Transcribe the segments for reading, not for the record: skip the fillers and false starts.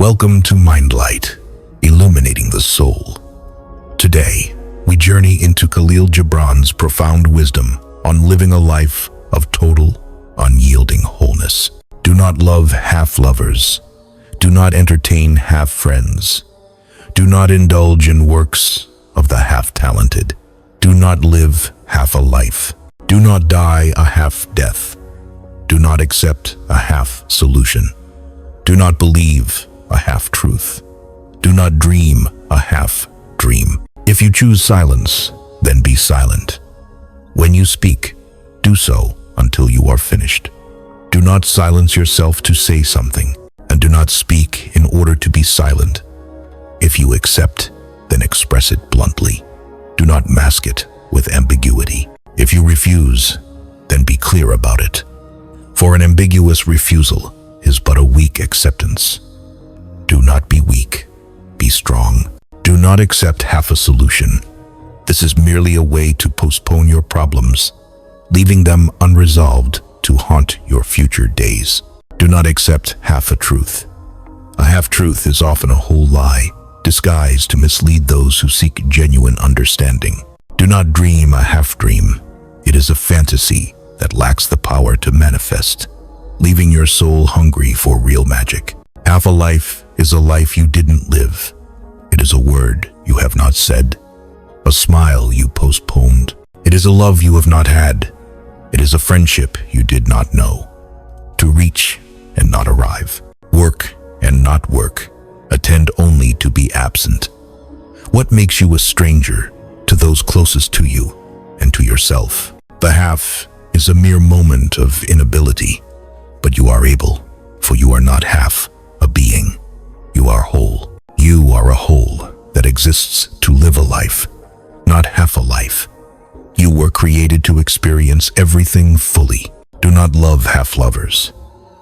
Welcome to MindLight, illuminating the soul. Today, we journey into KHALIL Gibran's profound wisdom on living a life of total, unyielding wholeness. Do not love half-lovers. Do not entertain half-friends. Do not indulge in works of the half-talented. Do not live half a life. Do not die a half-death. Do not accept a half-solution. Do not believe a half-truth. Do not dream a half-dream. If you choose silence, then be silent. When you speak, do so until you are finished. Do not silence yourself to say something, and do not speak in order to be silent. If you accept, then express it bluntly. Do not mask it with ambiguity. If you refuse, then be clear about it. For an ambiguous refusal is but a weak acceptance. Do not be weak, be strong. Do not accept half a solution. This is merely a way to postpone your problems, leaving them unresolved to haunt your future days. Do not accept half a truth. A half-truth is often a whole lie, disguised to mislead those who seek genuine understanding. Do not dream a half-dream. It is a fantasy that lacks the power to manifest, leaving your soul hungry for real magic. Half a life is a life you didn't live. It is a word you have not said, a smile you postponed. It is a love you have not had. It is a friendship you did not know. To reach and not arrive, work and not work, attend only to be absent. What makes you a stranger to those closest to you and to yourself? The half is a mere moment of inability, but you are able, for you are not half a being. You are whole. You are a whole that exists to live a life, not half a life. You were created to experience everything fully. Do not love half-lovers.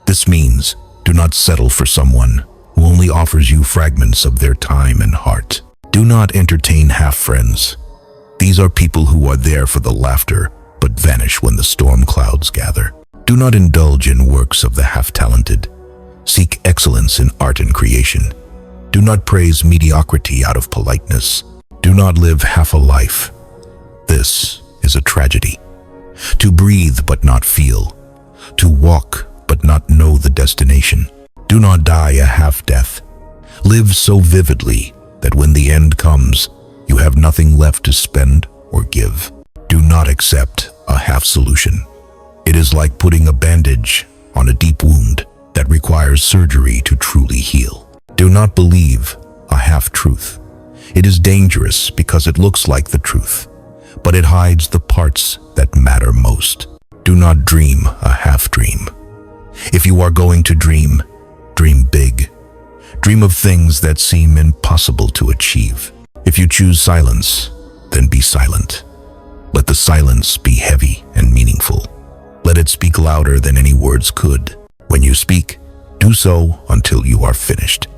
This means do not settle for someone who only offers you fragments of their time and heart. Do not entertain half-friends. These are people who are there for the laughter, but vanish when the storm clouds gather. Do not indulge in works of the half-talented. Seek excellence in art and creation. Do not praise mediocrity out of politeness. Do not live half a life. This is a tragedy. To breathe but not feel. To walk but not know the destination. Do not die a half-death. Live so vividly that when the end comes, you have nothing left to spend or give. Do not accept a half-solution. It is like putting a bandage on a deep wound that requires surgery to truly heal. Do not believe a half-truth. It is dangerous because it looks like the truth, but it hides the parts that matter most. Do not dream a half-dream. If you are going to dream, dream big. Dream of things that seem impossible to achieve. If you choose silence, then be silent. Let the silence be heavy and meaningful. Let it speak louder than any words could. When you speak, do so until you are finished.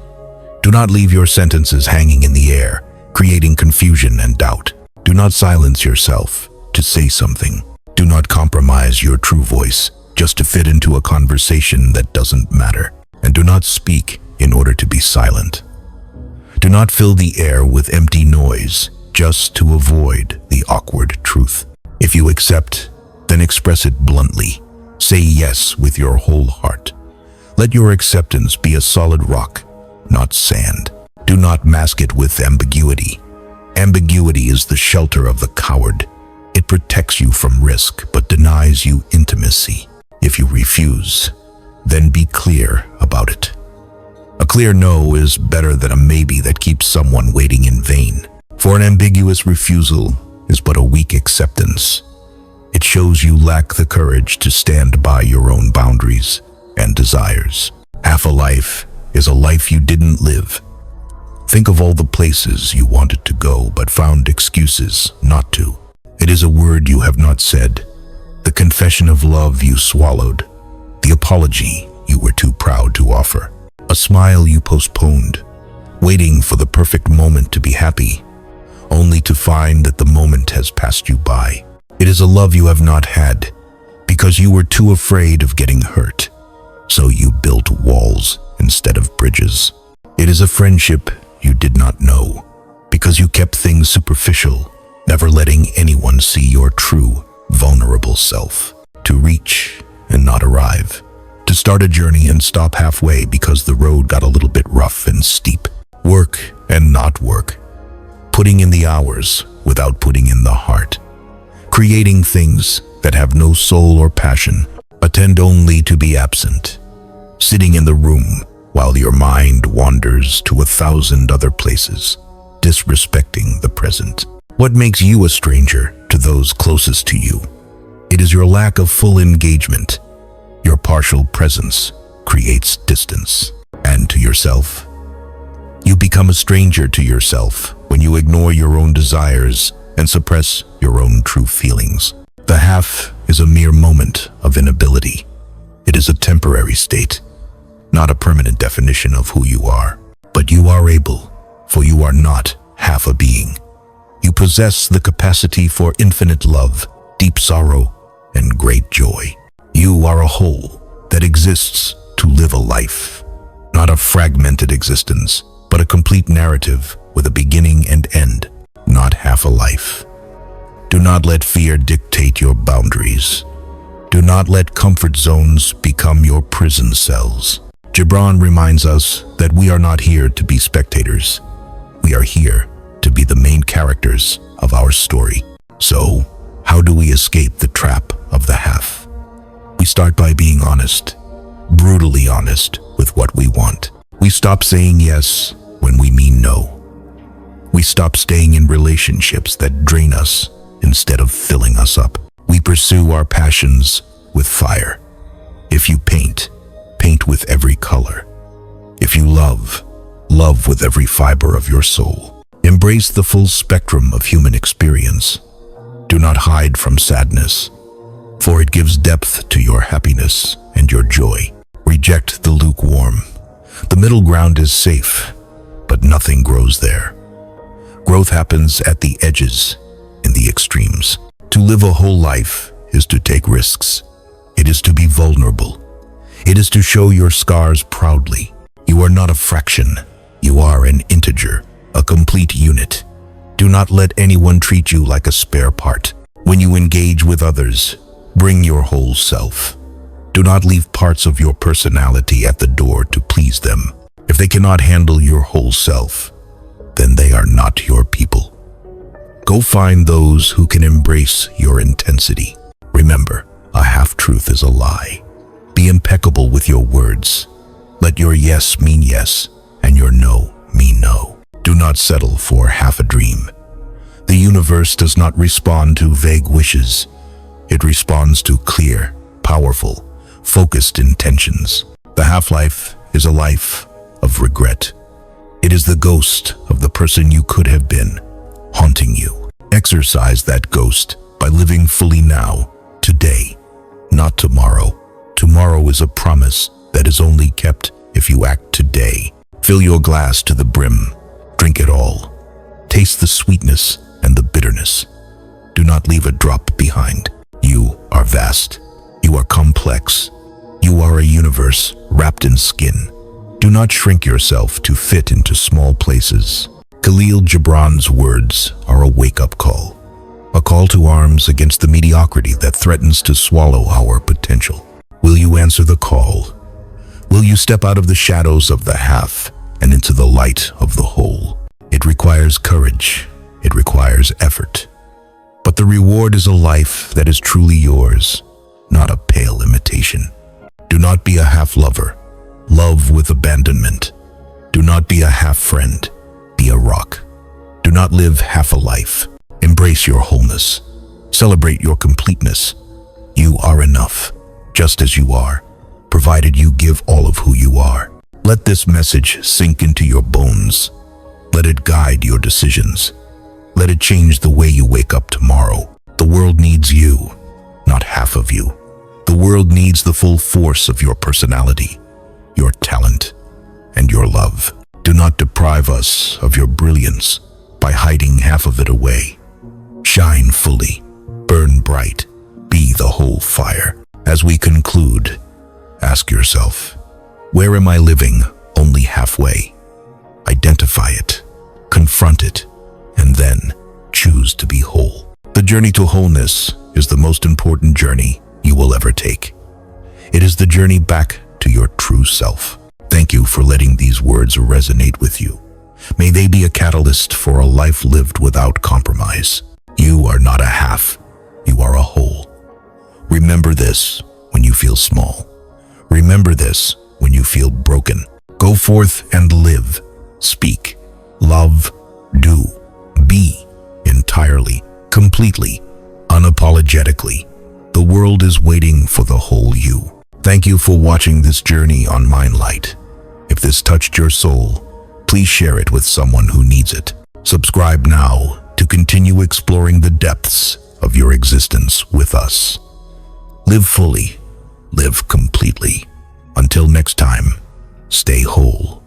Do not leave your sentences hanging in the air, creating confusion and doubt. Do not silence yourself to say something. Do not compromise your true voice just to fit into a conversation that doesn't matter. And do not speak in order to be silent. Do not fill the air with empty noise just to avoid the awkward truth. If you accept, then express it bluntly. Say yes with your whole heart. Let your acceptance be a solid rock, not sand. Do not mask it with ambiguity. Ambiguity is the shelter of the coward. It protects you from risk but denies you intimacy. If you refuse, then be clear about it. A clear no is better than a maybe that keeps someone waiting in vain. For an ambiguous refusal is but a weak acceptance. It shows you lack the courage to stand by your own boundaries and desires. Half a life is a life you didn't live. Think of all the places you wanted to go but found excuses not to. It is a word you have not said, the confession of love you swallowed, the apology you were too proud to offer, a smile you postponed, waiting for the perfect moment to be happy, only to find that the moment has passed you by. It is a love you have not had because you were too afraid of getting hurt, so you built walls instead of bridges. It is a friendship you did not know, because you kept things superficial, never letting anyone see your true, vulnerable self. To reach and not arrive. To start a journey and stop halfway because the road got a little bit rough and steep. Work and not work. Putting in the hours without putting in the heart. Creating things that have no soul or passion, attend only to be absent. Sitting in the room while your mind wanders to 1,000 other places, disrespecting the present. What makes you a stranger to those closest to you? It is your lack of full engagement. Your partial presence creates distance. And to yourself, you become a stranger to yourself when you ignore your own desires and suppress your own true feelings. The half is a mere moment of inability. It is a temporary state, not a permanent definition of who you are. But you are able, for you are not half a being. You possess the capacity for infinite love, deep sorrow, and great joy. You are a whole that exists to live a life, not a fragmented existence, but a complete narrative with a beginning and end, not half a life. Do not let fear dictate your boundaries. Do not let comfort zones become your prison cells. Gibran reminds us that we are not here to be spectators. We are here to be the main characters of our story. So, how do we escape the trap of the half? We start by being honest, brutally honest with what we want. We stop saying yes when we mean no. We stop staying in relationships that drain us instead of filling us up. We pursue our passions with fire. If you paint, paint with every color. If you love, love with every fiber of your soul. Embrace the full spectrum of human experience. Do not hide from sadness, for it gives depth to your happiness and your joy. Reject the lukewarm. The middle ground is safe, but nothing grows there. Growth happens at the edges, in the extremes. To live a whole life is to take risks. It is to be vulnerable. It is to show your scars proudly. You are not a fraction. You are an integer, a complete unit. Do not let anyone treat you like a spare part. When you engage with others, bring your whole self. Do not leave parts of your personality at the door to please them. If they cannot handle your whole self, then they are not your people. Go find those who can embrace your intensity. Remember, a half-truth is a lie. Be impeccable with your words. Let your yes mean yes, and your no mean no. Do not settle for half a dream. The universe does not respond to vague wishes. It responds to clear, powerful, focused intentions. The half-life is a life of regret. It is the ghost of the person you could have been, haunting you. Exorcise that ghost by living fully now, today, not tomorrow. Tomorrow is a promise that is only kept if you act today. Fill your glass to the brim. Drink it all. Taste the sweetness and the bitterness. Do not leave a drop behind. You are vast. You are complex. You are a universe wrapped in skin. Do not shrink yourself to fit into small places. KHALIL Gibran's words are a wake-up call. A call to arms against the mediocrity that threatens to swallow our potential. Will you answer the call? Will you step out of the shadows of the half and into the light of the whole? It requires courage. It requires effort. But the reward is a life that is truly yours, not a pale imitation. Do not be a half-lover. Love with abandonment. Do not be a half-friend. Be a rock. Do not live half a life. Embrace your wholeness. Celebrate your completeness. You are enough, just as you are, provided you give all of who you are. Let this message sink into your bones. Let it guide your decisions. Let it change the way you wake up tomorrow. The world needs you, not half of you. The world needs the full force of your personality, your talent, and your love. Do not deprive us of your brilliance by hiding half of it away. Shine fully, burn bright, be the whole fire. As we conclude, ask yourself, where am I living only halfway? Identify it, confront it, and then choose to be whole. The journey to wholeness is the most important journey you will ever take. It is the journey back to your true self. Thank you for letting these words resonate with you. May they be a catalyst for a life lived without compromise. You are not a half, you are a whole. Remember this when you feel small. Remember this when you feel broken. Go forth and live, speak, love, do, be entirely, completely, unapologetically. The world is waiting for the whole you. Thank you for watching this journey on MindLight. If this touched your soul, please share it with someone who needs it. Subscribe now to continue exploring the depths of your existence with us. Live fully, live completely. Until next time, stay whole.